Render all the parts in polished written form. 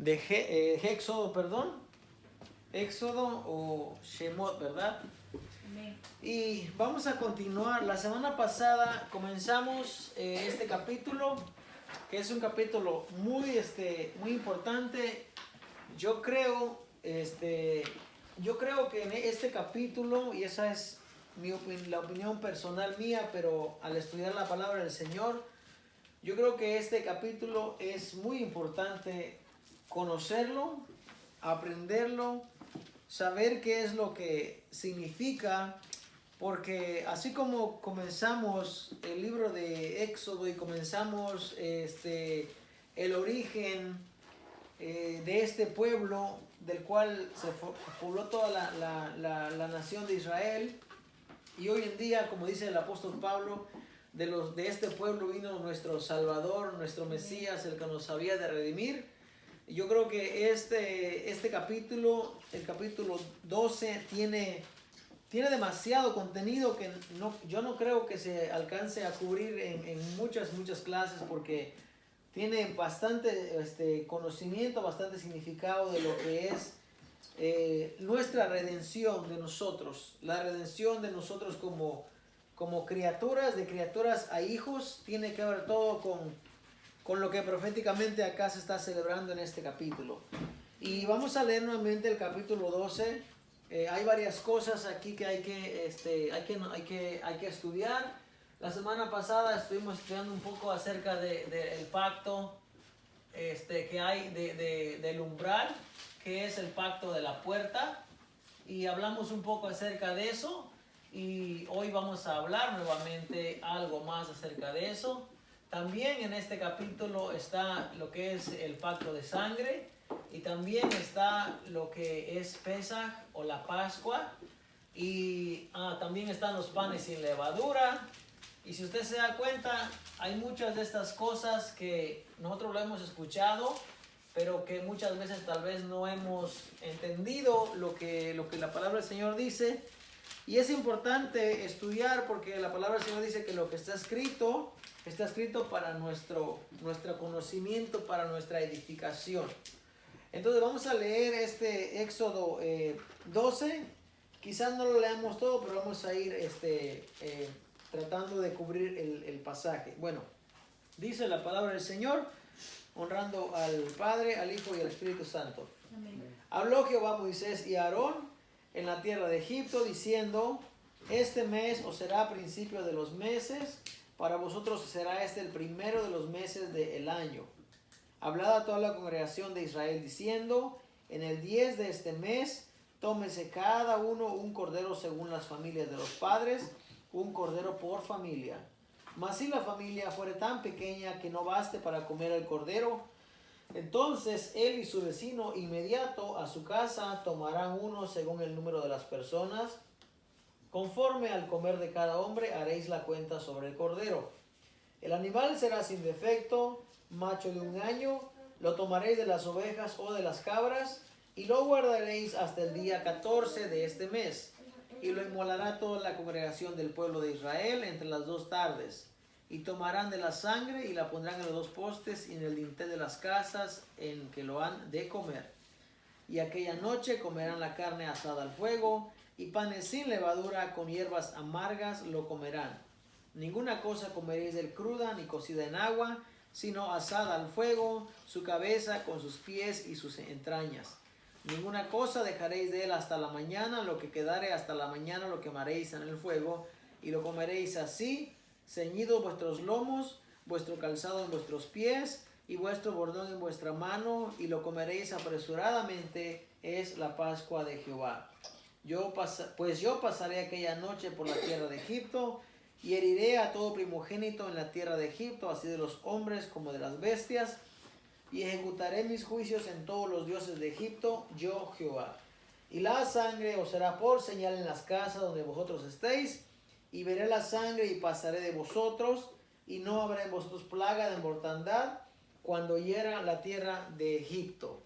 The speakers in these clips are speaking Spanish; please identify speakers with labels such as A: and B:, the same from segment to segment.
A: Éxodo, perdón. Éxodo o Shemot, ¿verdad?
B: Amén.
A: Y vamos a continuar. La semana pasada comenzamos este capítulo, que es un capítulo muy importante. Yo creo que en este capítulo, y esa es la opinión personal mía, pero al estudiar la palabra del Señor, yo creo que este capítulo es muy importante conocerlo, aprenderlo, saber qué es lo que significa, porque así como comenzamos el libro de Éxodo y comenzamos el origen de este pueblo del cual se pobló toda la nación de Israel, y hoy en día, como dice el apóstol Pablo, de este pueblo vino nuestro Salvador, nuestro Mesías, el que nos había de redimir. Yo creo que este capítulo, el capítulo 12, tiene demasiado contenido que yo no creo que se alcance a cubrir en muchas clases, porque tiene bastante conocimiento, bastante significado de lo que es nuestra redención de nosotros, la redención de nosotros como criaturas, de criaturas a hijos. Tiene que ver todo con lo que proféticamente acá se está celebrando en este capítulo. Y vamos a leer nuevamente el capítulo 12. Hay varias cosas aquí que hay que estudiar. La semana pasada estuvimos estudiando un poco acerca del pacto que hay del umbral, que es el pacto de la puerta, y hablamos un poco acerca de eso, y hoy vamos a hablar nuevamente algo más acerca de eso. También en este capítulo está lo que es el pacto de sangre, y también está lo que es Pesaj o la Pascua, y también están los panes sin levadura. Y si usted se da cuenta, hay muchas de estas cosas que nosotros lo hemos escuchado, pero que muchas veces tal vez no hemos entendido lo que la palabra del Señor dice. Y es importante estudiar, porque la palabra del Señor dice que lo que está escrito para nuestro conocimiento, para nuestra edificación. Entonces vamos a leer este Éxodo 12. Quizás no lo leamos todo, pero vamos a ir tratando de cubrir el pasaje. Bueno, dice la palabra del Señor, honrando al Padre, al Hijo y al Espíritu Santo.
B: Amén.
A: Habló Jehová a Moisés y a Aarón en la tierra de Egipto, diciendo: este mes os será principio de los meses, para vosotros será el primero de los meses del año. Hablad a toda la congregación de Israel, diciendo: en el 10 de este mes, tómese cada uno un cordero según las familias de los padres, un cordero por familia. Mas si la familia fuere tan pequeña que no baste para comer el cordero, entonces él y su vecino inmediato a su casa tomarán uno según el número de las personas. Conforme al comer de cada hombre haréis la cuenta sobre el cordero. El animal será sin defecto, macho de 1 año. Lo tomaréis de las ovejas o de las cabras, y lo guardaréis hasta el día 14 de este mes. Y lo inmolará toda la congregación del pueblo de Israel entre las 2 tardes. Y tomarán de la sangre y la pondrán en los 2 postes y en el dintel de las casas en que lo han de comer. Y aquella noche comerán la carne asada al fuego, y panes sin levadura con hierbas amargas lo comerán. Ninguna cosa comeréis del cruda ni cocida en agua, sino asada al fuego, su cabeza con sus pies y sus entrañas. Ninguna cosa dejaréis de él hasta la mañana, lo que quedare hasta la mañana lo quemaréis en el fuego, y lo comeréis así, ceñidos vuestros lomos, vuestro calzado en vuestros pies, y vuestro bordón en vuestra mano, y lo comeréis apresuradamente, es la Pascua de Jehová. Pues yo pasaré aquella noche por la tierra de Egipto, y heriré a todo primogénito en la tierra de Egipto, así de los hombres como de las bestias, y ejecutaré mis juicios en todos los dioses de Egipto, yo Jehová. Y la sangre os será por señal en las casas donde vosotros estéis, y veré la sangre y pasaré de vosotros, y no habrá en vosotros plaga de mortandad cuando hiera la tierra de Egipto.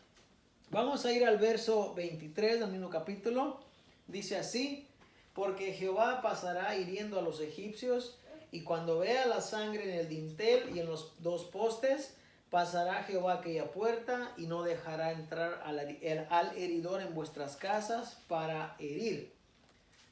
A: Vamos a ir al verso 23 del mismo capítulo. Dice así: porque Jehová pasará hiriendo a los egipcios, y cuando vea la sangre en el dintel y en los 2 postes, pasará Jehová aquella puerta y no dejará entrar al heridor en vuestras casas para herir.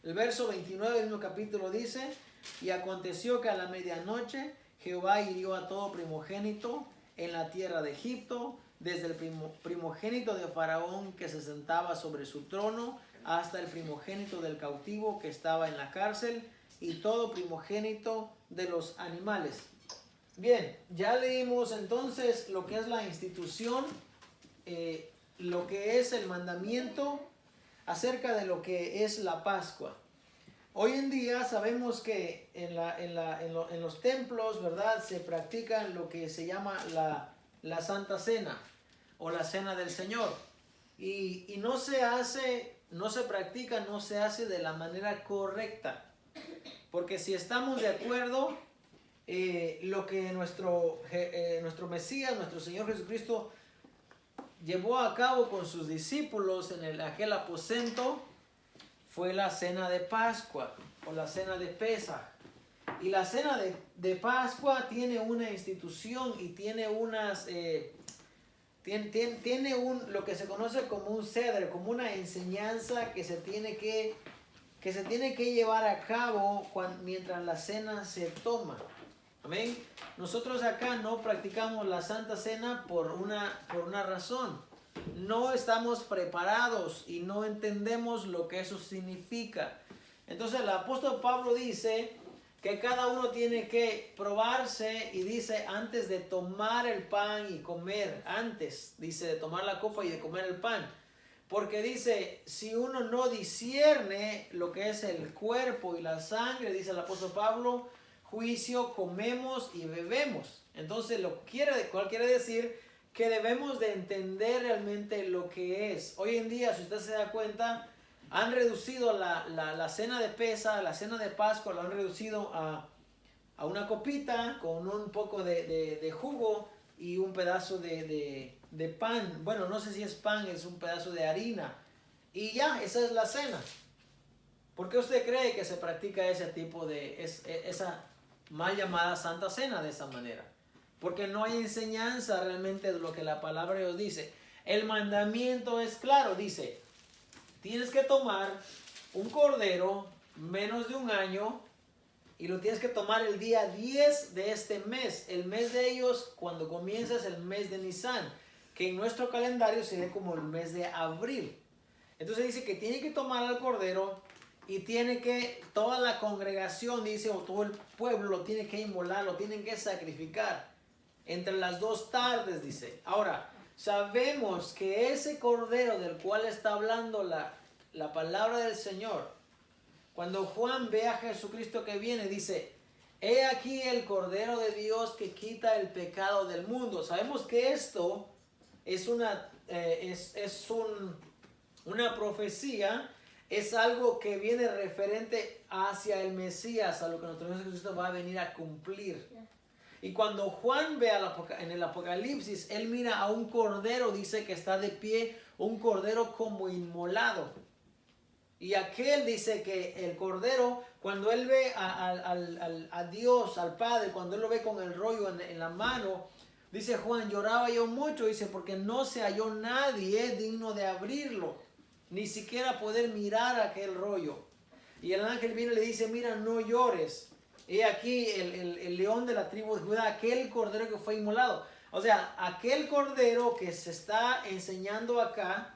A: El verso 29 del mismo capítulo dice: y aconteció que a la medianoche Jehová hirió a todo primogénito en la tierra de Egipto, desde el primogénito de Faraón que se sentaba sobre su trono, hasta el primogénito del cautivo que estaba en la cárcel, y todo primogénito de los animales. Bien, ya leímos entonces lo que es la institución, lo que es el mandamiento acerca de lo que es la Pascua. Hoy en día sabemos que en los templos, ¿verdad?, se practica lo que se llama la Santa Cena o la Cena del Señor. Y no se hace de la manera correcta. Porque si estamos de acuerdo, lo que nuestro Mesías, nuestro Señor Jesucristo, llevó a cabo con sus discípulos en aquel aposento, fue la cena de Pascua o la cena de Pesaj. Y la cena de Pascua tiene una institución y tiene lo que se conoce como un ceder, como una enseñanza que se tiene que llevar a cabo mientras la cena se toma. Amén. Nosotros acá no practicamos la Santa Cena por una razón. No estamos preparados y no entendemos lo que eso significa. Entonces el apóstol Pablo dice que cada uno tiene que probarse, y dice, antes de tomar el pan y comer, antes, dice, de tomar la copa y de comer el pan. Porque dice, si uno no discierne lo que es el cuerpo y la sangre, dice el apóstol Pablo, juicio comemos y bebemos. Entonces, cual quiere decir que debemos de entender realmente lo que es. Hoy en día, si usted se da cuenta, han reducido la cena de Pesaj, la cena de Pascua, lo han reducido a una copita con un poco de jugo y un pedazo de pan. Bueno, no sé si es pan, es un pedazo de harina. Y ya, esa es la cena. ¿Por qué usted cree que se practica ese tipo esa mal llamada Santa Cena de esa manera? Porque no hay enseñanza realmente de lo que la palabra de Dios dice. El mandamiento es claro, dice, tienes que tomar un cordero menos de un año y lo tienes que tomar el día 10 de este mes. El mes de ellos, cuando comienza, es el mes de Nisan, que en nuestro calendario sería como el mes de abril. Entonces dice que tiene que tomar al cordero y toda la congregación, dice, o todo el pueblo lo tiene que inmolar, lo tienen que sacrificar entre las 2 tardes, dice. Ahora, sabemos que ese cordero del cual está hablando la palabra del Señor, cuando Juan ve a Jesucristo que viene, dice, he aquí el Cordero de Dios que quita el pecado del mundo. Sabemos que esto es una profecía, es algo que viene referente hacia el Mesías, a lo que nuestro Señor Jesucristo va a venir a cumplir. Y cuando Juan ve en el Apocalipsis, él mira a un cordero, dice que está de pie, un cordero como inmolado. Y aquel dice que el cordero, cuando él ve a Dios, al Padre, cuando él lo ve con el rollo en la mano, dice Juan, lloraba yo mucho, dice, porque no se halló nadie digno de abrirlo, ni siquiera poder mirar aquel rollo. Y el ángel viene y le dice, mira, no llores. He aquí el león de la tribu de Judá, aquel cordero que fue inmolado. O sea, aquel cordero que se está enseñando acá,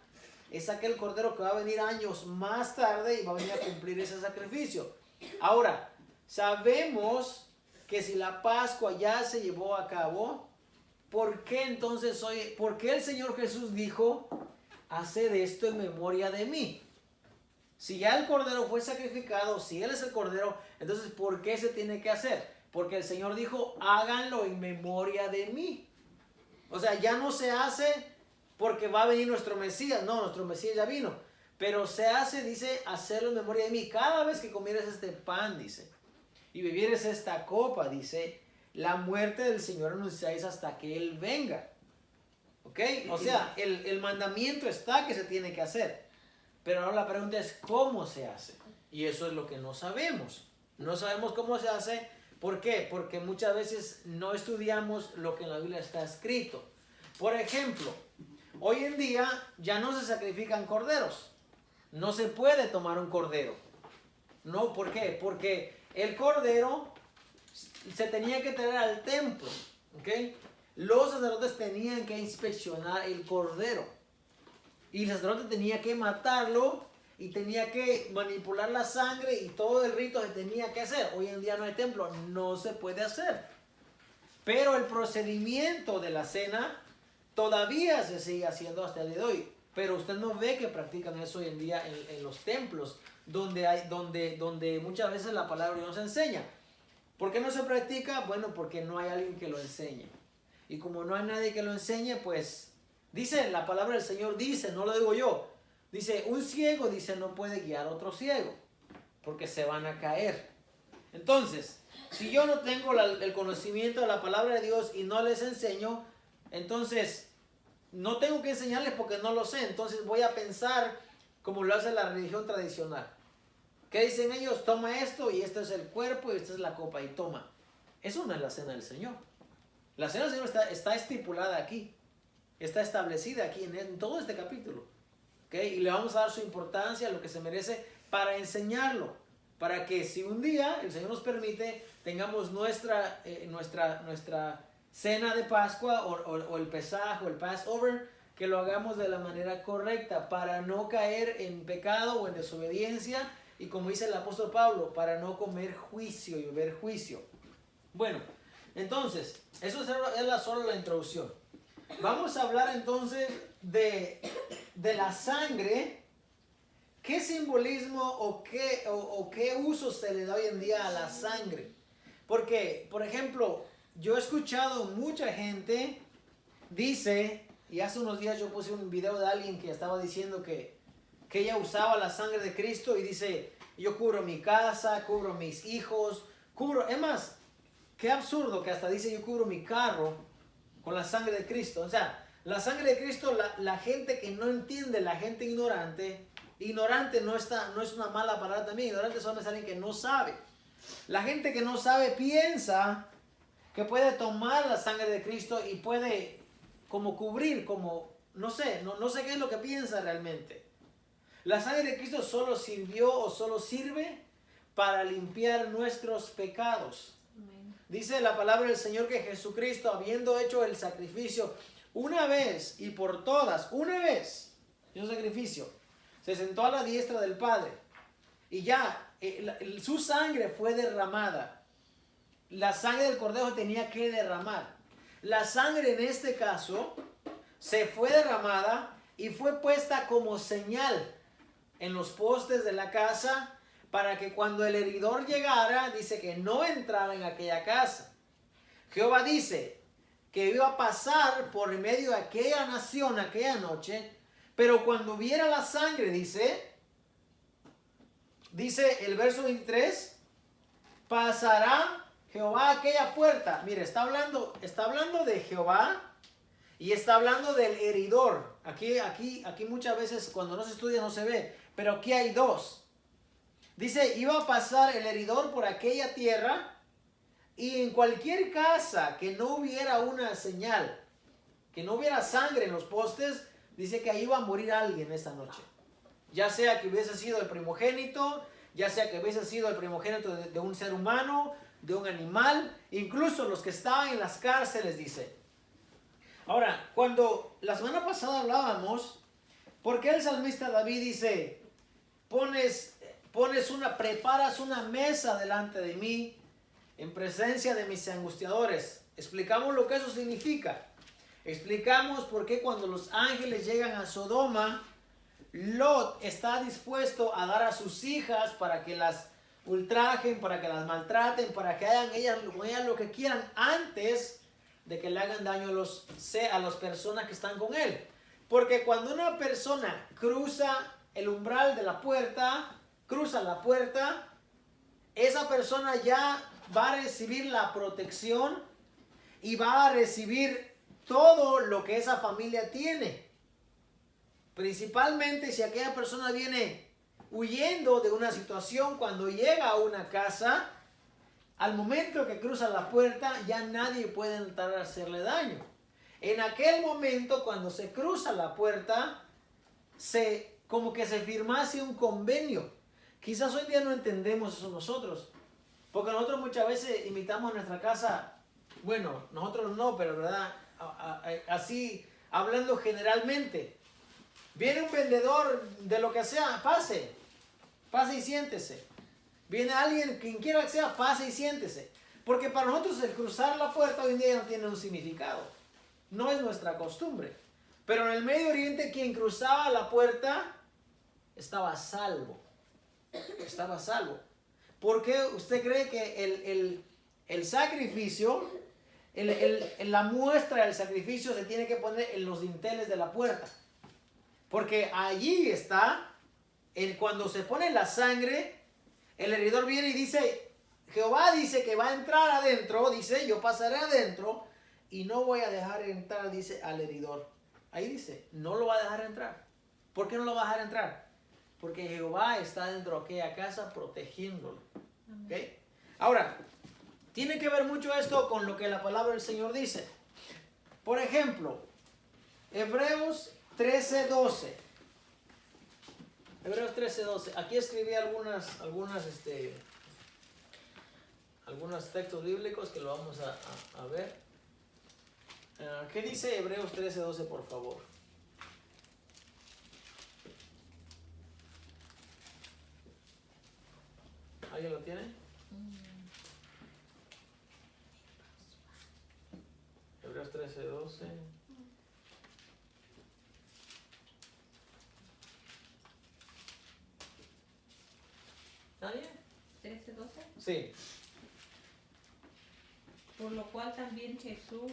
A: es aquel cordero que va a venir años más tarde y va a venir a cumplir ese sacrificio. Ahora, sabemos que si la Pascua ya se llevó a cabo, ¿por qué entonces por qué el Señor Jesús dijo, haced esto en memoria de mí? Si ya el cordero fue sacrificado, si Él es el cordero, entonces ¿por qué se tiene que hacer? Porque el Señor dijo, háganlo en memoria de mí. O sea, ya no se hace porque va a venir nuestro Mesías. No, nuestro Mesías ya vino. Pero se hace, dice, hacerlo en memoria de mí. Cada vez que comieres este pan, dice, y bebieres esta copa, dice, la muerte del Señor anunciáis hasta que Él venga. ¿Ok? O sea, el mandamiento está que se tiene que hacer. Pero ahora la pregunta es, ¿cómo se hace? Y eso es lo que no sabemos. No sabemos cómo se hace ¿Por qué? Porque muchas veces no estudiamos lo que en la Biblia está escrito. Por ejemplo, hoy en día ya no se sacrifican corderos. No se puede tomar un cordero. No, ¿por qué? Porque el cordero se tenía que traer al templo. ¿Ok? Los sacerdotes tenían que inspeccionar el cordero. Y el sacerdote tenía que matarlo y tenía que manipular la sangre y todo el rito se tenía que hacer. Hoy en día no hay templo, no se puede hacer. Pero el procedimiento de la cena todavía se sigue haciendo hasta el día de hoy. Pero usted no ve que practican eso hoy en día en los templos, donde muchas veces la palabra no se enseña. ¿Por qué no se practica? Bueno, porque no hay alguien que lo enseñe. Y como no hay nadie que lo enseñe, pues dice, la palabra del Señor dice, no lo digo yo. Dice, un ciego, dice, no puede guiar a otro ciego, porque se van a caer. Entonces, si yo no tengo el conocimiento de la palabra de Dios y no les enseño, entonces no tengo que enseñarles porque no lo sé. Entonces voy a pensar como lo hace la religión tradicional. ¿Qué dicen ellos? Toma esto y este es el cuerpo y esta es la copa y toma. Eso no es la cena del Señor. La cena del Señor está estipulada aquí. Está establecida aquí en todo este capítulo. ¿Okay? Y le vamos a dar su importancia, lo que se merece, para enseñarlo. Para que si un día el Señor nos permite, tengamos nuestra cena de Pascua o el Pesaj o el Passover, que lo hagamos de la manera correcta para no caer en pecado o en desobediencia. Y como dice el apóstol Pablo, para no comer juicio y beber juicio. Bueno, entonces, eso es solo la introducción. Vamos a hablar entonces de la sangre. ¿Qué simbolismo o qué uso se le da hoy en día a la sangre? Porque, por ejemplo, yo he escuchado mucha gente dice, y hace unos días yo puse un video de alguien que estaba diciendo que ella usaba la sangre de Cristo y dice, yo cubro mi casa, cubro mis hijos, es más, qué absurdo que hasta dice yo cubro mi carro con la sangre de Cristo. O sea, la sangre de Cristo, la gente que no entiende, la gente ignorante no es una mala palabra también, ignorante solo es alguien que no sabe. La gente que no sabe piensa que puede tomar la sangre de Cristo y puede como cubrir, como, no sé qué es lo que piensa realmente. La sangre de Cristo solo sirvió o solo sirve para limpiar nuestros pecados. Dice la palabra del Señor que Jesucristo, habiendo hecho el sacrificio una vez y por todas, una vez, hizo sacrificio, se sentó a la diestra del Padre y ya su sangre fue derramada. La sangre del cordero tenía que derramar. La sangre en este caso se fue derramada y fue puesta como señal en los postes de la casa, para que cuando el heridor llegara, dice que no entrara en aquella casa. Jehová dice que iba a pasar por medio de aquella nación aquella noche, pero cuando viera la sangre, dice el verso 23, pasará Jehová aquella puerta. Mire, está hablando de Jehová y está hablando del heridor. Aquí muchas veces cuando no se estudia no se ve, pero aquí hay dos. Dice, iba a pasar el heridor por aquella tierra y en cualquier casa que no hubiera una señal, que no hubiera sangre en los postes, dice que ahí iba a morir alguien esa noche. Ya sea que hubiese sido el primogénito, ya sea que hubiese sido el primogénito de un ser humano, de un animal, incluso los que estaban en las cárceles, dice. Ahora, cuando la semana pasada hablábamos, ¿por qué el salmista David dice, preparas una mesa delante de mí en presencia de mis angustiadores? Explicamos lo que eso significa. Explicamos por qué cuando los ángeles llegan a Sodoma, Lot está dispuesto a dar a sus hijas para que las ultrajen, para que las maltraten, para que hagan ellas lo que quieran antes de que le hagan daño a las personas que están con él. Porque cuando una persona cruza el umbral de la puerta, cruza la puerta, esa persona ya va a recibir la protección y va a recibir todo lo que esa familia tiene. Principalmente si aquella persona viene huyendo de una situación, cuando llega a una casa, al momento que cruza la puerta, ya nadie puede entrar a hacerle daño. En aquel momento, cuando se cruza la puerta, como que se firmase un convenio. Quizás hoy día no entendemos eso nosotros, porque nosotros muchas veces imitamos nuestra casa, bueno, nosotros no, pero verdad, así hablando generalmente. Viene un vendedor de lo que sea, pase y siéntese. Viene alguien, quien quiera que sea, pase y siéntese. Porque para nosotros el cruzar la puerta hoy en día no tiene un significado. No es nuestra costumbre. Pero en el Medio Oriente quien cruzaba la puerta estaba a salvo. Estaba a salvo. ¿Por qué usted cree que el sacrificio, la muestra del sacrificio se tiene que poner en los dinteles de la puerta? Porque allí está, cuando se pone la sangre, el heridor viene y dice, Jehová dice que va a entrar adentro, dice, yo pasaré adentro y no voy a dejar entrar, dice, al heridor. Ahí dice, no lo va a dejar entrar. ¿Por qué no lo va a dejar entrar? Porque Jehová está dentro de aquella casa protegiéndolo. ¿Okay? Ahora, tiene que ver mucho esto con lo que la palabra del Señor dice. Por ejemplo, Hebreos 13:12. Hebreos 13:12. Aquí escribí algunos textos bíblicos que lo vamos a ver. ¿Qué dice Hebreos 13:12, por favor? ¿Alguien lo tiene? Hebreos 13:12. ¿Nadie?
B: 13:12.
A: Sí.
B: Por lo cual también Jesús,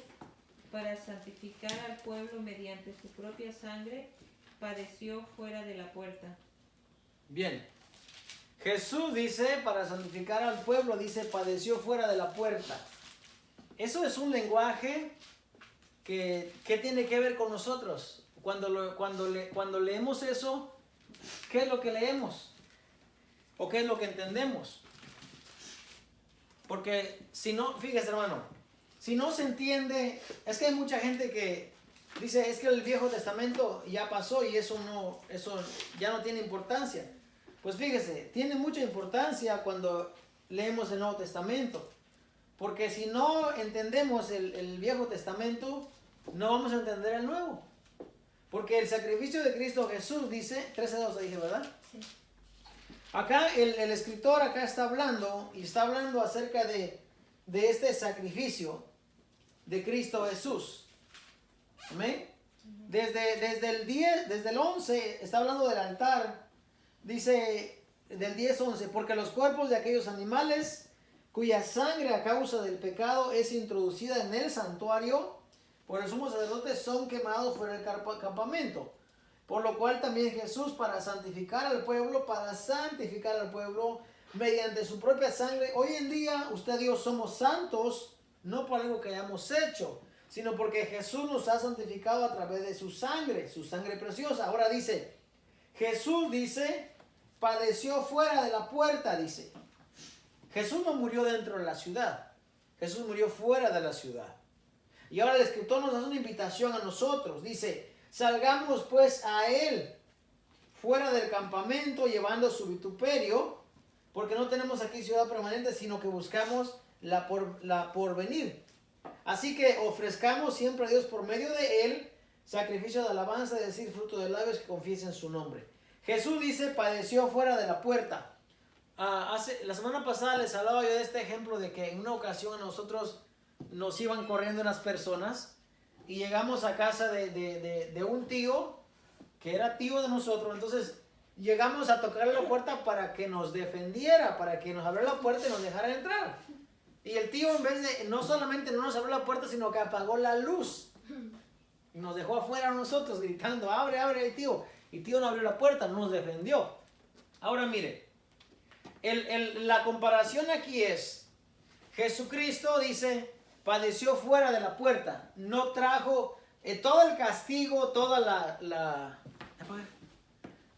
B: para santificar al pueblo mediante su propia sangre, padeció fuera de la puerta.
A: Bien. Jesús dice, para santificar al pueblo, dice, padeció fuera de la puerta. Eso es un lenguaje que tiene que ver con nosotros. Cuando leemos eso, ¿qué es lo que leemos? ¿O qué es lo que entendemos? Porque si no, fíjese hermano, si no se entiende, es que hay mucha gente que dice, es que el Viejo Testamento ya pasó y eso ya no tiene importancia. Pues fíjese, tiene mucha importancia cuando leemos el Nuevo Testamento. Porque si no entendemos el Viejo Testamento, no vamos a entender el Nuevo. Porque el sacrificio de Cristo Jesús dice, 13:12 dije, ¿verdad?
B: Sí.
A: Acá el escritor acá está hablando y está hablando acerca de este sacrificio de Cristo Jesús. ¿Amén? Desde el 11 está hablando del altar. Dice del 10:11, porque los cuerpos de aquellos animales cuya sangre a causa del pecado es introducida en el santuario por el sumo sacerdote son quemados fuera del campamento. Por lo cual también Jesús, para santificar al pueblo, mediante su propia sangre. Hoy en día, usted y yo somos santos, no por algo que hayamos hecho, sino porque Jesús nos ha santificado a través de su sangre preciosa. Ahora dice, Jesús dice, padeció fuera de la puerta, dice. Jesús no murió dentro de la ciudad, Jesús murió fuera de la ciudad. Y ahora el escritor nos hace una invitación a nosotros, dice, salgamos pues a él fuera del campamento llevando su vituperio, porque no tenemos aquí ciudad permanente, sino que buscamos la porvenir. Así que ofrezcamos siempre a Dios por medio de él sacrificio de alabanza, es decir, fruto de labios que confiesen su nombre. Jesús dice, padeció fuera de la puerta. La semana pasada les hablaba yo de este ejemplo de que en una ocasión a nosotros nos iban corriendo unas personas y llegamos a casa de un tío que era tío de nosotros. Entonces llegamos a tocarle la puerta para que nos defendiera, para que nos abriera la puerta y nos dejara entrar. Y el tío, en vez de, no solamente no nos abrió la puerta, sino que apagó la luz y nos dejó afuera a nosotros gritando, abre, abre, el tío. Y el tío no abrió la puerta, no nos defendió. Ahora mire, la comparación aquí es, Jesucristo dice, padeció fuera de la puerta, no trajo todo el castigo, toda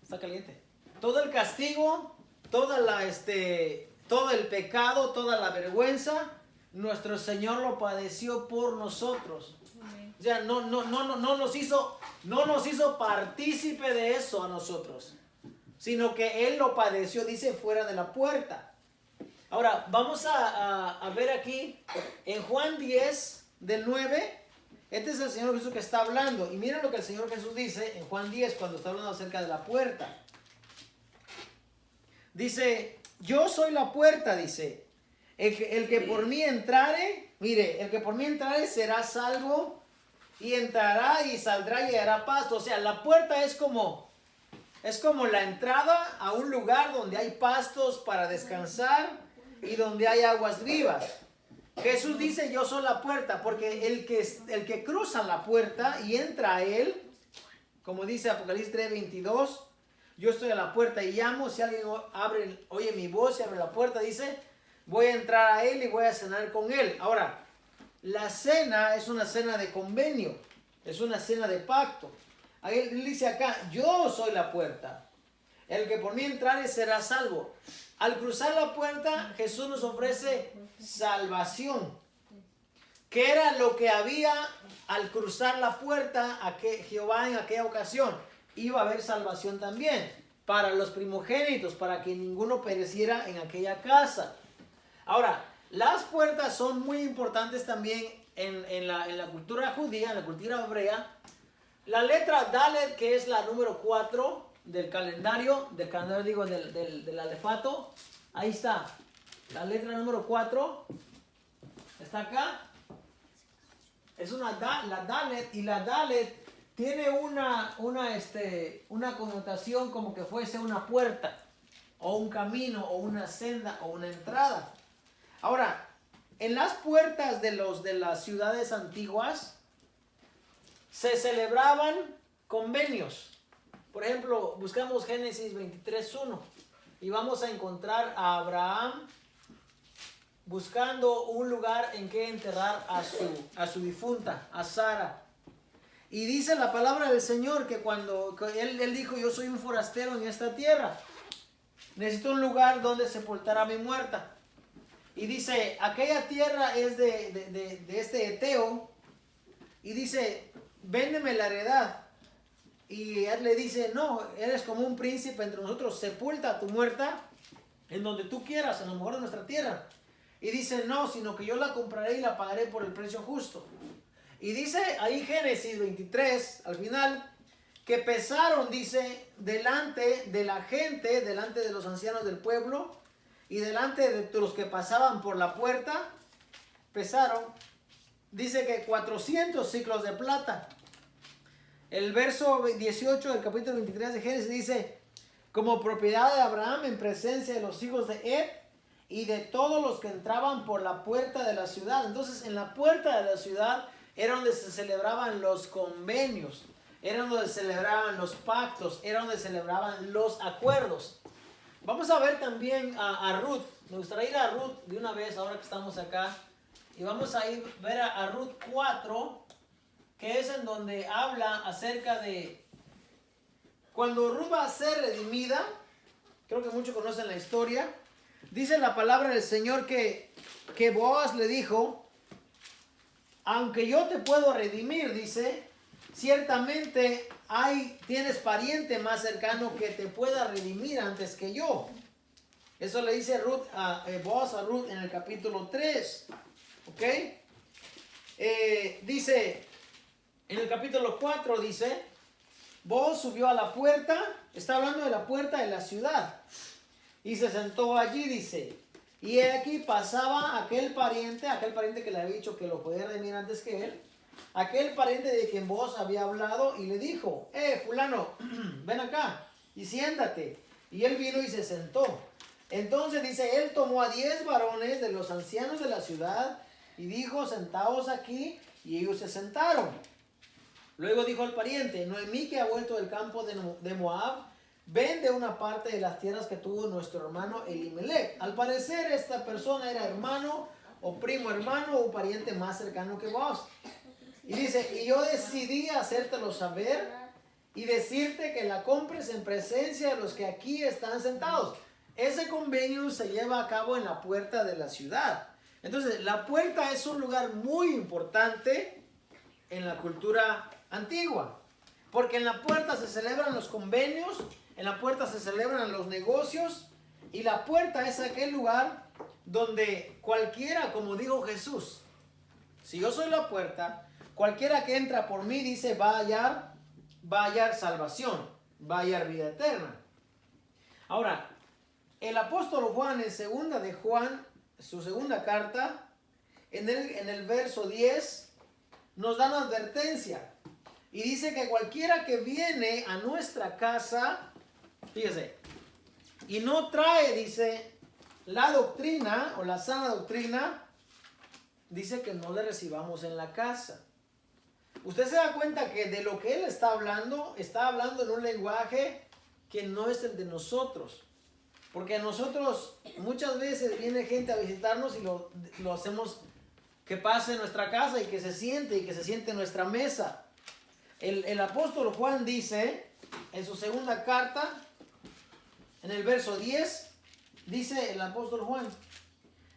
A: está caliente, todo el castigo, toda todo el pecado, toda la vergüenza, nuestro Señor lo padeció por nosotros. O sea, no nos hizo partícipe de eso a nosotros, sino que Él lo padeció, dice, fuera de la puerta. Ahora, vamos a ver aquí, en Juan 10, del 9, este es el Señor Jesús que está hablando. Y miren lo que el Señor Jesús dice en Juan 10, cuando está hablando acerca de la puerta. Dice, yo soy la puerta, dice. El que por mí entrare, mire, el que por mí entrare será salvo, y entrará y saldrá y hará pasto. O sea, la puerta es como la entrada a un lugar donde hay pastos para descansar y donde hay aguas vivas. Jesús dice, yo soy la puerta, porque el que cruza la puerta y entra a Él, como dice Apocalipsis 3:22, yo estoy a la puerta y llamo, si alguien oye mi voz y abre la puerta, dice, voy a entrar a Él y voy a cenar con Él. Ahora, la cena es una cena de convenio, es una cena de pacto. Ahí él dice acá, yo soy la puerta. El que por mí entrare será salvo. Al cruzar la puerta, Jesús nos ofrece salvación. ¿Qué era lo que había al cruzar la puerta a Jehová en aquella ocasión? Iba a haber salvación también para los primogénitos, para que ninguno pereciera en aquella casa. Ahora, las puertas son muy importantes también en la cultura judía, en la cultura hebrea. La letra Dalet, que es la número 4 del calendario, del alefato, ahí está. La letra número 4 está acá. Es la Dalet, y la Dalet tiene una connotación como que fuese una puerta, o un camino, o una senda, o una entrada. Ahora, en las puertas de las ciudades antiguas se celebraban convenios. Por ejemplo, buscamos Génesis 23:1 y vamos a encontrar a Abraham buscando un lugar en que enterrar a su difunta, a Sara. Y dice la palabra del Señor que cuando él dijo, yo soy un forastero en esta tierra, necesito un lugar donde sepultar a mi muerta. Y dice, aquella tierra es de este Eteo. Y dice, véndeme la heredad. Y él le dice, no, eres como un príncipe entre nosotros, sepulta a tu muerta en donde tú quieras, en lo mejor de nuestra tierra. Y dice, no, sino que yo la compraré y la pagaré por el precio justo. Y dice ahí Génesis 23, al final, que pesaron, dice, delante de la gente, delante de los ancianos del pueblo, y delante de los que pasaban por la puerta, pesaron, dice que 400 ciclos de plata. El verso 18 del capítulo 23 de Génesis dice, como propiedad de Abraham en presencia de los hijos de Ed y de todos los que entraban por la puerta de la ciudad. Entonces, en la puerta de la ciudad era donde se celebraban los convenios, era donde se celebraban los pactos, era donde se celebraban los acuerdos. Vamos a ver también a Ruth. Me gustaría ir a Ruth de una vez ahora que estamos acá. Y vamos a ver a Ruth 4, que es en donde habla acerca de cuando Ruth va a ser redimida. Creo que muchos conocen la historia. Dice la palabra del Señor que Boaz le dijo, aunque yo te puedo redimir, dice, ciertamente tienes pariente más cercano que te pueda redimir antes que yo. Eso le dice Boaz a Ruth en el capítulo 3. ¿Ok? Dice, en el capítulo 4 dice, Boaz subió a la puerta, está hablando de la puerta de la ciudad, y se sentó allí, dice, y aquí pasaba aquel pariente que le había dicho que lo podía redimir antes que él, aquel pariente de quien Boaz había hablado, y le dijo, fulano, ven acá y siéntate. Y él vino y se sentó. Entonces dice, él tomó a 10 varones de los ancianos de la ciudad y dijo, sentaos aquí, y ellos se sentaron. Luego dijo el pariente, Noemí, que ha vuelto del campo de Moab, vende una parte de las tierras que tuvo nuestro hermano Elimelech. Al parecer esta persona era hermano o primo hermano o pariente más cercano que vos. Y dice, y yo decidí hacértelo saber y decirte que la compres en presencia de los que aquí están sentados. ese convenio se lleva a cabo en la puerta de la ciudad. Entonces, la puerta es un lugar muy importante en la cultura antigua. Porque en la puerta se celebran los convenios, en la puerta se celebran los negocios, y la puerta es aquel lugar donde cualquiera, como dijo Jesús, si yo soy la puerta, cualquiera que entra por mí, dice, va a hallar salvación, va a hallar vida eterna. Ahora, el apóstol Juan en segunda de Juan, su segunda carta, en el verso 10, nos da una advertencia. Y dice que cualquiera que viene a nuestra casa, fíjese, y no trae, dice, la doctrina o la sana doctrina, dice que no le recibamos en la casa. Usted se da cuenta que de lo que él está hablando en un lenguaje que no es el de nosotros. Porque a nosotros muchas veces viene gente a visitarnos y lo hacemos que pase en nuestra casa y que se siente en nuestra mesa. El apóstol Juan dice en su segunda carta, en el verso 10, dice el apóstol Juan,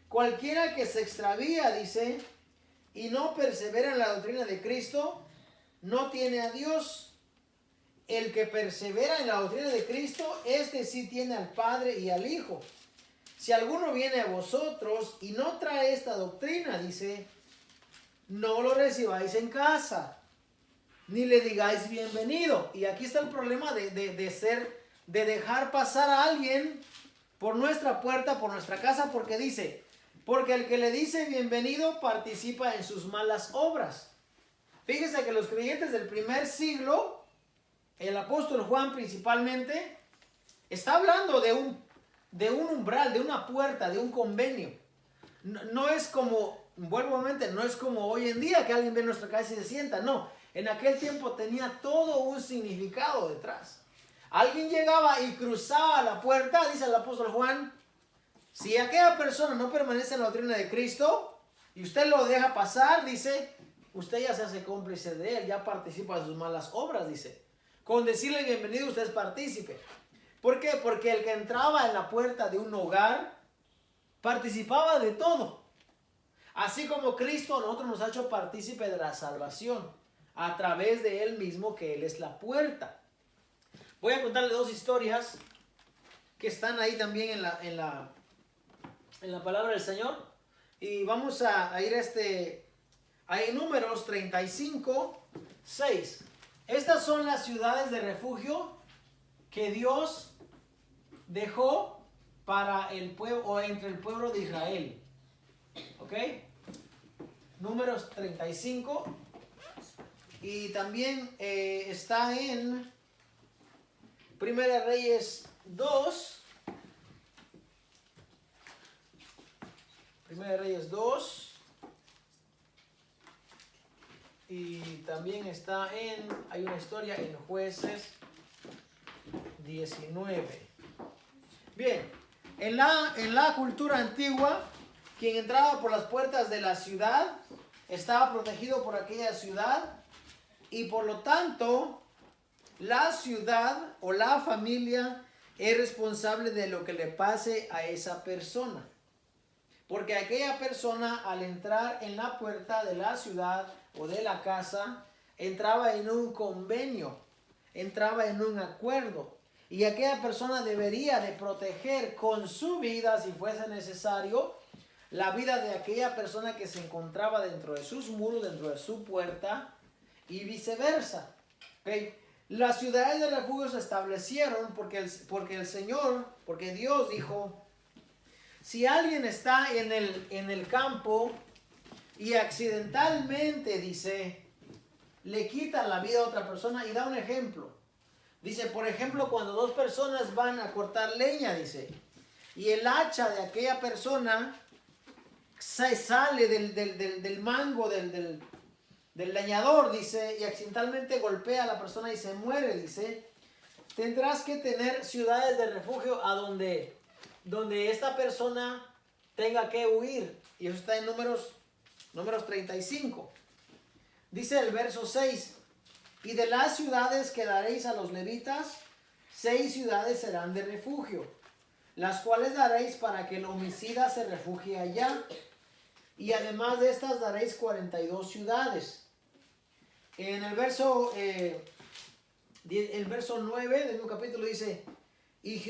A: cualquiera que se extravía, dice, y no persevera en la doctrina de Cristo, no tiene a Dios. El que persevera en la doctrina de Cristo, este sí tiene al Padre y al Hijo. Si alguno viene a vosotros y no trae esta doctrina, dice, no lo recibáis en casa, ni le digáis bienvenido. Y aquí está el problema de dejar pasar a alguien por nuestra puerta, por nuestra casa, porque dice, porque el que le dice bienvenido participa en sus malas obras. Fíjese que los creyentes del primer siglo, el apóstol Juan principalmente, está hablando de un umbral, de una puerta, de un convenio. No es como, vuelvo a mente, no es como hoy en día que alguien ve nuestra casa y se sienta, no. En aquel tiempo tenía todo un significado detrás. Alguien llegaba y cruzaba la puerta, dice el apóstol Juan, si aquella persona no permanece en la doctrina de Cristo y usted lo deja pasar, dice, usted ya se hace cómplice de él, ya participa de sus malas obras, dice. Con decirle bienvenido usted es partícipe. ¿Por qué? Porque el que entraba en la puerta de un hogar participaba de todo. Así como Cristo a nosotros nos ha hecho partícipe de la salvación a través de Él mismo, que Él es la puerta. Voy a contarle dos historias que están ahí también en la palabra del Señor. Y vamos a ir a Números 35, 6. Estas son las ciudades de refugio que Dios dejó para el pueblo, o entre el pueblo de Israel. ¿Ok? Números 35. Y también está en Primera Reyes 2. Primera Reyes 2. Y también está hay una historia en Jueces 19. Bien, en la cultura antigua, quien entraba por las puertas de la ciudad estaba protegido por aquella ciudad, y por lo tanto la ciudad o la familia es responsable de lo que le pase a esa persona. Porque aquella persona, al entrar en la puerta de la ciudad o de la casa, entraba en un convenio, entraba en un acuerdo. Y aquella persona debería de proteger con su vida, si fuese necesario, la vida de aquella persona que se encontraba dentro de sus muros, dentro de su puerta, y viceversa. ¿Okay? Las ciudades de refugio se establecieron porque Dios dijo, si alguien está en el campo y accidentalmente, dice, le quitan la vida a otra persona, y da un ejemplo. Dice, por ejemplo, cuando dos personas van a cortar leña, dice, y el hacha de aquella persona se sale del mango del leñador, dice, y accidentalmente golpea a la persona y se muere, dice, tendrás que tener ciudades de refugio a donde esta persona tenga que huir. Y eso está en Números 35. Dice el verso 6, y de las ciudades que daréis a los levitas, 6 ciudades serán de refugio. las cuales daréis para que el homicida se refugie allá. Y además de estas daréis 42 ciudades. En el verso 9 del mismo capítulo dice, y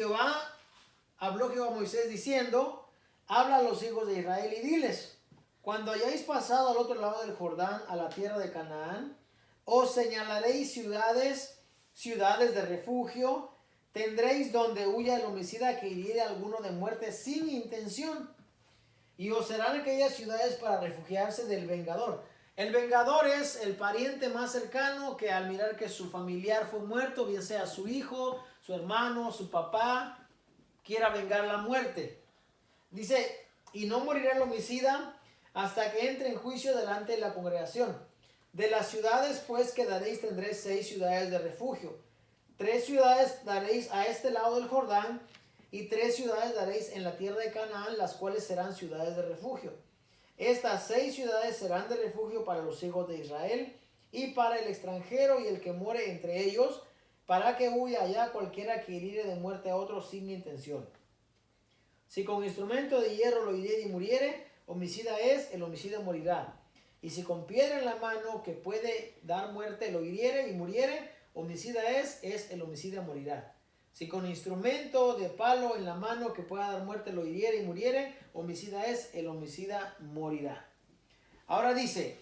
A: habló Jehová a Moisés diciendo, habla a los hijos de Israel y diles, cuando hayáis pasado al otro lado del Jordán, a la tierra de Canaán, os señalaréis ciudades de refugio, tendréis donde huya el homicida que hiriere a alguno de muerte sin intención, y os serán aquellas ciudades para refugiarse del vengador. El vengador es el pariente más cercano que al mirar que su familiar fue muerto, bien sea su hijo, su hermano, su papá, quiera vengar la muerte. Dice, y no morirá el homicida hasta que entre en juicio delante de la congregación. De las ciudades pues que daréis tendréis 6 ciudades de refugio. 3 ciudades daréis a este lado del Jordán y 3 ciudades daréis en la tierra de Canaán, las cuales serán ciudades de refugio. Estas 6 ciudades serán de refugio para los hijos de Israel y para el extranjero y el que muere entre ellos, para que huya allá cualquiera que hiriere de muerte a otro sin intención. Si con instrumento de hierro lo hiriere y muriere, homicida es, el homicida morirá. Y si con piedra en la mano que puede dar muerte lo hiriere y muriere, homicida es, el homicida morirá. Si con instrumento de palo en la mano que pueda dar muerte lo hiriere y muriere, homicida es, el homicida morirá. Ahora dice,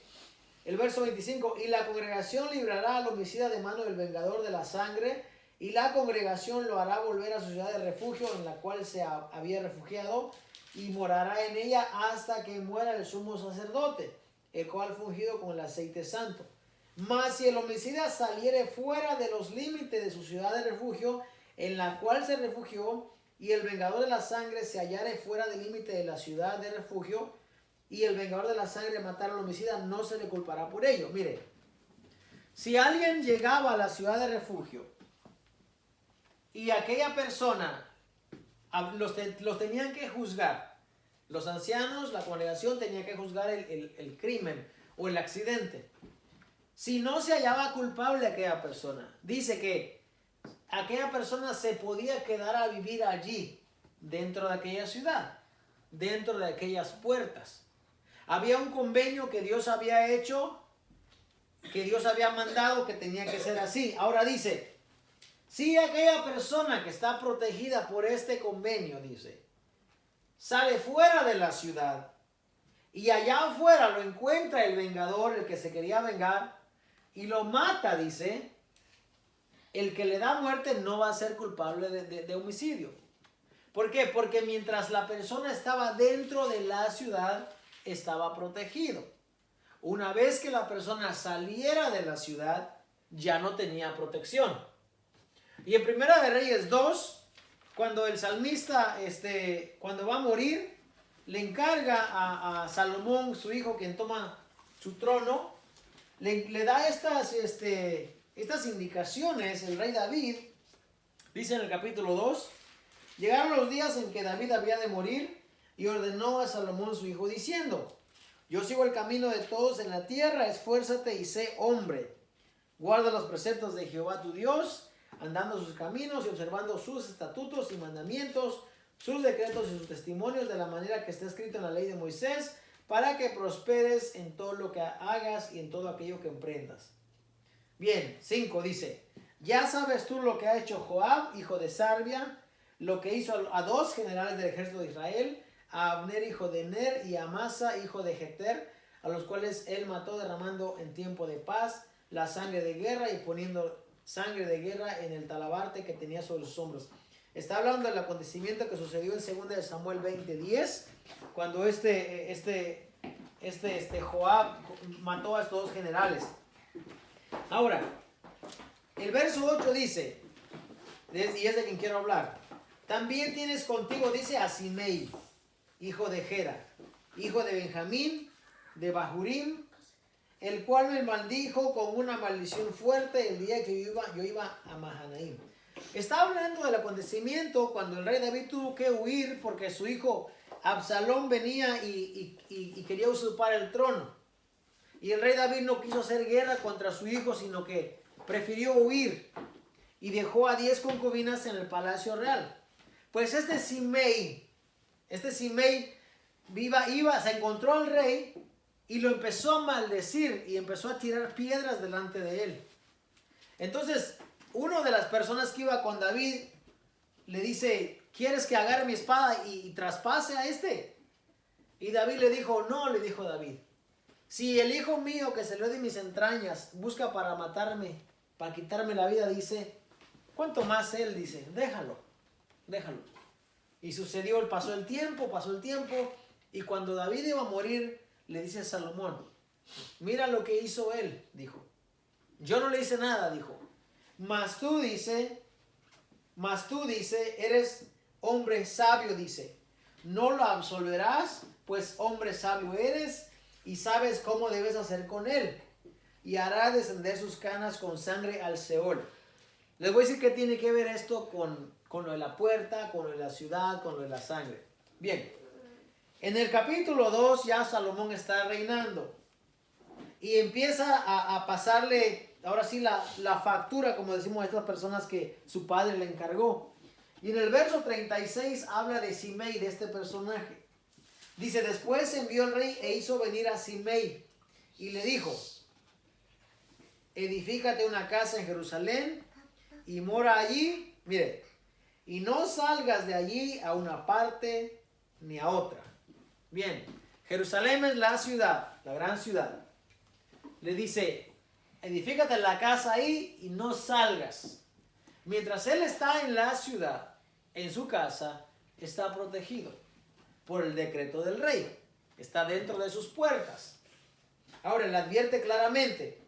A: el verso 25, y la congregación librará al homicida de mano del vengador de la sangre, y la congregación lo hará volver a su ciudad de refugio en la cual se había refugiado, y morará en ella hasta que muera el sumo sacerdote, el cual fue ungido con el aceite santo. Mas si el homicida saliere fuera de los límites de su ciudad de refugio, en la cual se refugió, y el vengador de la sangre se hallare fuera del límite de la ciudad de refugio, y el vengador de la sangre matara al homicida, no se le culpará por ello. Mire, si alguien llegaba a la ciudad de refugio, y aquella persona los tenían que juzgar, los ancianos, la congregación tenía que juzgar el crimen o el accidente. Si no se hallaba culpable aquella persona, dice que aquella persona se podía quedar a vivir allí, dentro de aquella ciudad, dentro de aquellas puertas. Había un convenio que Dios había hecho, que Dios había mandado, que tenía que ser así. Ahora dice, si aquella persona que está protegida por este convenio, dice, sale fuera de la ciudad y allá afuera lo encuentra el vengador, el que se quería vengar, y lo mata, dice, el que le da muerte no va a ser culpable de homicidio. ¿Por qué? Porque mientras la persona estaba dentro de la ciudad, estaba protegido. Una vez que la persona saliera de la ciudad, ya no tenía protección. Y en Primera de Reyes 2, cuando el salmista, cuando va a morir, le encarga a Salomón, su hijo, quien toma su trono, le da estas indicaciones. El rey David, dice en el capítulo 2, llegaron los días en que David había de morir y ordenó a Salomón su hijo diciendo, yo sigo el camino de todos en la tierra, esfuérzate y sé hombre. Guarda los preceptos de Jehová tu Dios, andando sus caminos y observando sus estatutos y mandamientos, sus decretos y sus testimonios de la manera que está escrito en la ley de Moisés, para que prosperes en todo lo que hagas y en todo aquello que emprendas. Bien, 5 dice, ya sabes tú lo que ha hecho Joab, hijo de Sarvia, lo que hizo a 2 generales del ejército de Israel, a Abner, hijo de Ner, y a Amasa, hijo de Jeter, a los cuales él mató derramando en tiempo de paz la sangre de guerra y poniendo sangre de guerra en el talabarte que tenía sobre sus hombros. Está hablando del acontecimiento que sucedió en 2 de Samuel 20:10, cuando Joab mató a estos 2 generales. Ahora, el verso 8 dice, y es de quien quiero hablar, también tienes contigo, dice, a Simei, hijo de Gera, hijo de Benjamín, de Bahurim, el cual me maldijo con una maldición fuerte el día que yo iba a Mahanaim. Está hablando del acontecimiento cuando el rey David tuvo que huir porque su hijo Absalón venía y quería usurpar el trono. Y el rey David no quiso hacer guerra contra su hijo, sino que prefirió huir y dejó a 10 concubinas en el palacio real. Pues este Simei se encontró al rey y lo empezó a maldecir y empezó a tirar piedras delante de él. Entonces, una de las personas que iba con David le dice, ¿quieres que agarre mi espada y traspase a este? Y David le dijo, no, le dijo David. Si el hijo mío que salió de mis entrañas busca para matarme, para quitarme la vida, dice, ¿cuánto más él? Dice, déjalo. Y sucedió, pasó el tiempo, y cuando David iba a morir, le dice a Salomón, mira lo que hizo él, dijo. Yo no le hice nada, dijo. Mas tú dice, eres hombre sabio, dice. No lo absolverás, pues hombre sabio eres y sabes cómo debes hacer con él. Y hará descender sus canas con sangre al Seol. Les voy a decir qué tiene que ver esto con lo de la puerta, con lo de la ciudad, con lo de la sangre. Bien, en el capítulo 2 ya Salomón está reinando. Y empieza a pasarle, ahora sí, la factura, como decimos a estas personas que su padre le encargó. Y en el verso 36 habla de Simei, de este personaje. Dice, después envió el rey e hizo venir a Simei y le dijo, edifícate una casa en Jerusalén y mora allí, mire, y no salgas de allí a una parte ni a otra. Bien, Jerusalén es la ciudad, la gran ciudad. Le dice, edifícate la casa ahí y no salgas. Mientras él está en la ciudad, en su casa, está protegido por el decreto del rey. Está dentro de sus puertas. Ahora, le advierte claramente,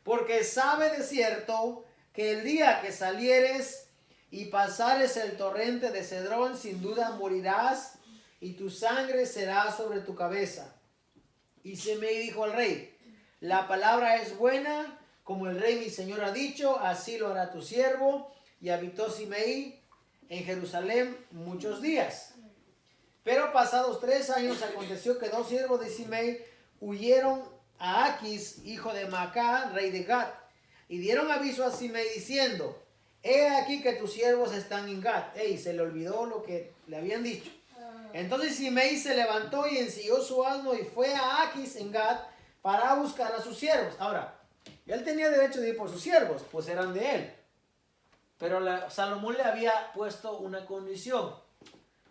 A: porque sabe de cierto que el día que salieres y pasares el torrente de Cedrón, sin duda morirás y tu sangre será sobre tu cabeza. Y Simei dijo al rey, la palabra es buena, como el rey mi señor ha dicho, así lo hará tu siervo. Y habitó Simei en Jerusalén muchos días. Pero pasados 3 años aconteció que 2 siervos de Simei huyeron a Aquis, hijo de Macá, rey de Gat, y dieron aviso a Simei diciendo, he aquí que tus siervos están en Gat. Se le olvidó lo que le habían dicho. Entonces Simei se levantó y ensilló su asno y fue a Aquis en Gat para buscar a sus siervos. Ahora, él tenía derecho de ir por sus siervos, pues eran de él. Pero Salomón le había puesto una condición.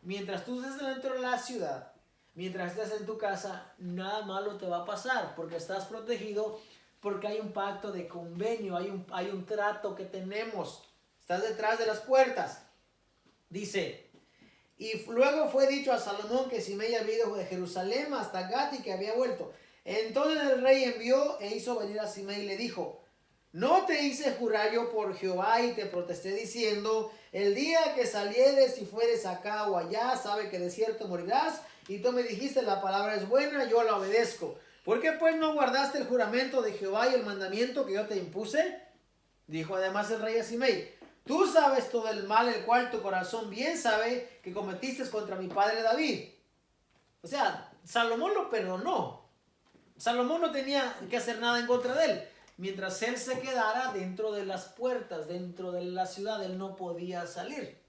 A: Mientras tú estés dentro de la ciudad, mientras estés en tu casa, nada malo te va a pasar, porque estás protegido, porque hay un pacto de convenio, hay un trato que tenemos. Estás detrás de las puertas. Dice, y luego fue dicho a Salomón que Simei había ido de Jerusalén hasta Gat y que había vuelto. Entonces el rey envió e hizo venir a Simei y le dijo, no te hice jurar yo por Jehová y te protesté diciendo, el día que salieres y fueres acá o allá, sabe que de cierto morirás. Y tú me dijiste, la palabra es buena, yo la obedezco. ¿Por qué pues no guardaste el juramento de Jehová y el mandamiento que yo te impuse? Dijo además el rey a Simei, tú sabes todo el mal el cual tu corazón bien sabe que cometiste contra mi padre David. O sea, Salomón lo perdonó. Salomón no tenía que hacer nada en contra de él. Mientras él se quedara dentro de las puertas, dentro de la ciudad, él no podía salir.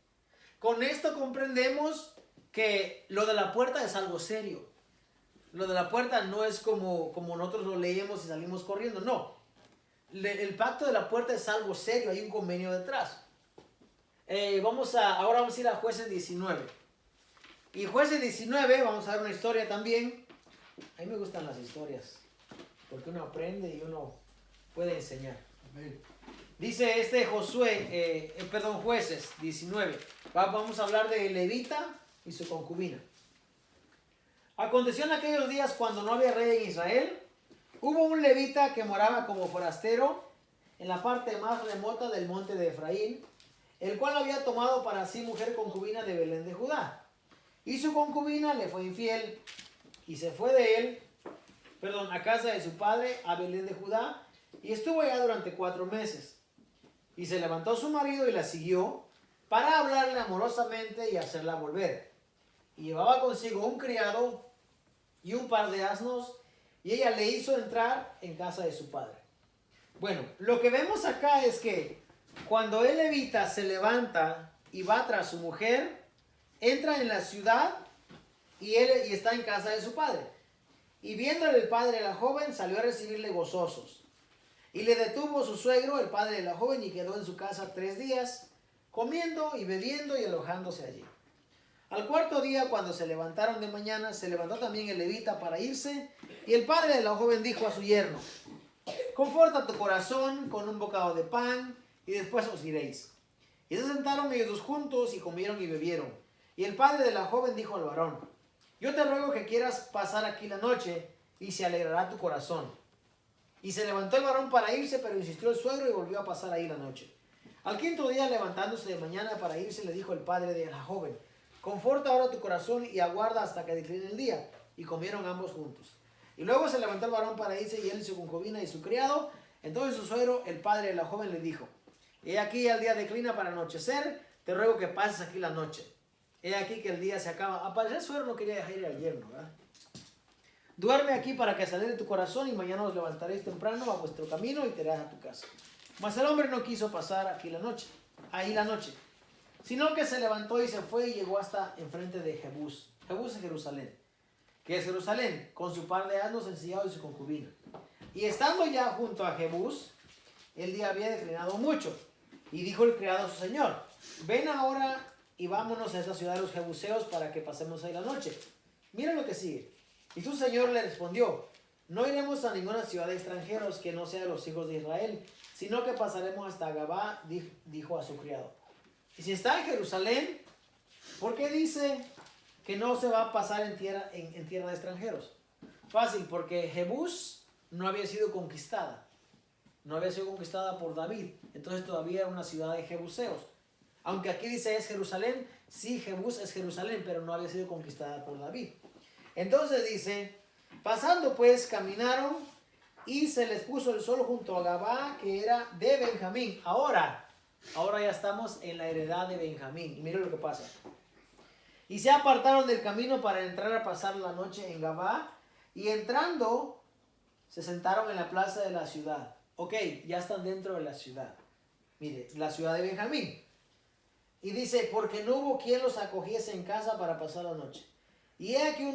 A: Con esto comprendemos que lo de la puerta es algo serio. Lo de la puerta no es como nosotros lo leemos y salimos corriendo, no. El pacto de la puerta es algo serio, hay un convenio detrás. Ahora vamos a ir a Jueces 19. Y Jueces 19, vamos a ver una historia también. A mí me gustan las historias, porque uno aprende y uno puede enseñar. Dice Jueces 19. Vamos a hablar de Levita y su concubina. Aconteció en aquellos días cuando no había rey en Israel, hubo un levita que moraba como forastero en la parte más remota del monte de Efraín, el cual había tomado para sí mujer concubina de Belén de Judá. Y su concubina le fue infiel y se fue de él, a casa de su padre, a Belén de Judá, y estuvo allá durante 4 meses. Y se levantó su marido y la siguió para hablarle amorosamente y hacerla volver. Y llevaba consigo un criado y un par de asnos, y ella le hizo entrar en casa de su padre. Bueno, lo que vemos acá es que cuando el levita se levanta y va tras su mujer, entra en la ciudad y está en casa de su padre. Y viéndole el padre de la joven, salió a recibirle gozosos. Y le detuvo su suegro, el padre de la joven, y quedó en su casa 3 días, comiendo y bebiendo y alojándose allí. Al cuarto día, cuando se levantaron de mañana, se levantó también el levita para irse, y el padre de la joven dijo a su yerno: conforta tu corazón con un bocado de pan, y después os iréis. Y se sentaron ellos dos juntos, y comieron y bebieron. Y el padre de la joven dijo al varón: yo te ruego que quieras pasar aquí la noche, y se alegrará tu corazón. Y se levantó el varón para irse, pero insistió el suegro y volvió a pasar ahí la noche. Al quinto día, levantándose de mañana para irse, le dijo el padre de la joven: conforta ahora tu corazón y aguarda hasta que decline el día. Y comieron ambos juntos. Y luego se levantó el varón para irse, y él y su concubina y su criado. Entonces su suegro, el padre de la joven, le dijo: he aquí el día declina para anochecer, te ruego que pases aquí la noche. He aquí que el día se acaba. Al parecer el suegro no quería dejar ir al yerno, ¿verdad? Duerme aquí para que acelere tu corazón, y mañana os levantaréis temprano a vuestro camino y te irás a tu casa. Mas el hombre no quiso pasar ahí la noche, sino que se levantó y se fue y llegó hasta enfrente de Jebús. Jebús es Jerusalén. ¿Qué es Jerusalén? Con su par de asnos ensillados y su concubina. Y estando ya junto a Jebús, el día había declinado mucho. Y dijo el criado a su señor: ven ahora y vámonos a esta ciudad de los jebuseos para que pasemos ahí la noche. Mira lo que sigue. Y su señor le respondió: no iremos a ninguna ciudad de extranjeros que no sea de los hijos de Israel, sino que pasaremos hasta Gabá, dijo a su criado. Y si está en Jerusalén, ¿por qué dice que no se va a pasar en tierra de extranjeros? Fácil, porque Jebús no había sido conquistada. No había sido conquistada por David. Entonces todavía era una ciudad de jebuseos. Aunque aquí dice es Jerusalén, sí, Jebús es Jerusalén, pero no había sido conquistada por David. Entonces dice: pasando pues, caminaron, y se les puso el sol junto a Gabá, que era de Benjamín. Ahora ya estamos en la heredad de Benjamín. Y miren lo que pasa. Y se apartaron del camino para entrar a pasar la noche en Gabá, y entrando se sentaron en la plaza de la ciudad. Ok, ya están dentro de la ciudad. Mire, la ciudad de Benjamín. Y dice: porque no hubo quien los acogiese en casa para pasar la noche. Y he aquí